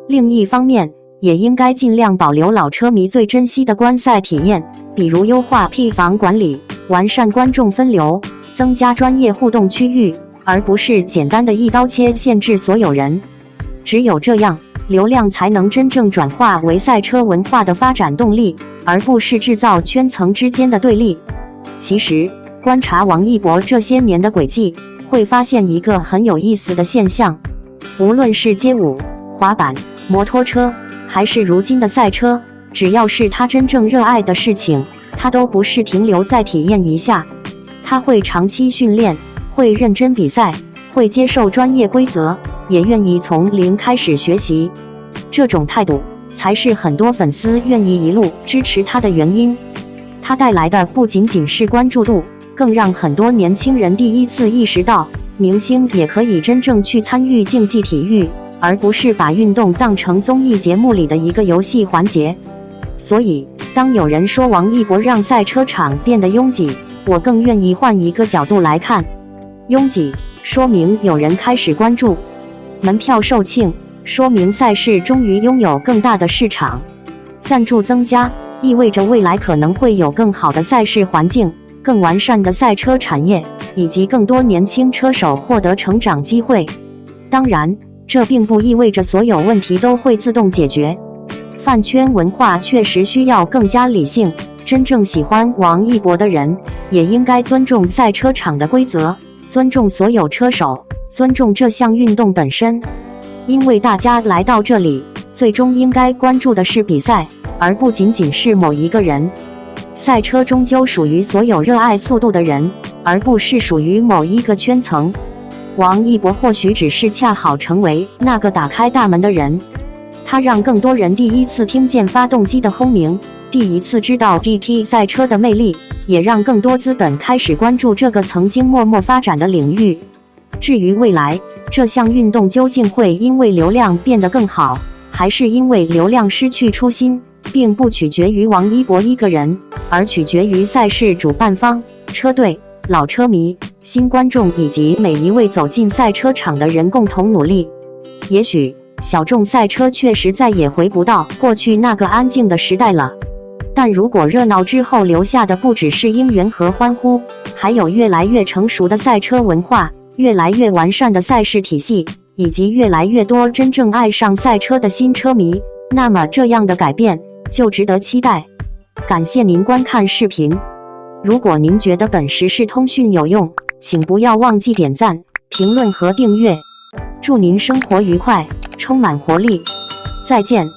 另一方面，也应该尽量保留老车迷最珍惜的观赛体验，比如优化 P 房管理，完善观众分流，增加专业互动区域，而不是简单的一刀切限制所有人。只有这样，流量才能真正转化为赛车文化的发展动力，而不是制造圈层之间的对立。其实，观察王一博这些年的轨迹，会发现一个很有意思的现象：无论是街舞、滑板、摩托车，还是如今的赛车，只要是他真正热爱的事情，他都不是停留在体验一下，他会长期训练，会认真比赛，会接受专业规则，也愿意从零开始学习。这种态度才是很多粉丝愿意一路支持他的原因。他带来的不仅仅是关注度，更让很多年轻人第一次意识到，明星也可以真正去参与竞技体育，而不是把运动当成综艺节目里的一个游戏环节。所以，当有人说王一博让赛车场变得拥挤，我更愿意换一个角度来看。拥挤说明有人开始关注，门票售罄说明赛事终于拥有更大的市场，赞助增加意味着未来可能会有更好的赛事环境，更完善的赛车产业，以及更多年轻车手获得成长机会。当然，这并不意味着所有问题都会自动解决。饭圈文化确实需要更加理性，真正喜欢王一博的人，也应该尊重赛车场的规则，尊重所有车手，尊重这项运动本身。因为大家来到这里，最终应该关注的是比赛，而不仅仅是某一个人。赛车终究属于所有热爱速度的人，而不是属于某一个圈层。王一博或许只是恰好成为那个打开大门的人，他让更多人第一次听见发动机的轰鸣，第一次知道 GT 赛车的魅力，也让更多资本开始关注这个曾经默默发展的领域。至于未来，这项运动究竟会因为流量变得更好，还是因为流量失去初心，并不取决于王一博一个人，而取决于赛事主办方、车队、老车迷、新观众以及每一位走进赛车场的人共同努力。也许小众赛车确实再也回不到过去那个安静的时代了，但如果热闹之后留下的不只是应援和欢呼，还有越来越成熟的赛车文化，越来越完善的赛事体系，以及越来越多真正爱上赛车的新车迷，那么这样的改变就值得期待。感谢您观看视频。如果您觉得本时事通讯有用，请不要忘记点赞、评论和订阅。祝您生活愉快，充满活力。再见。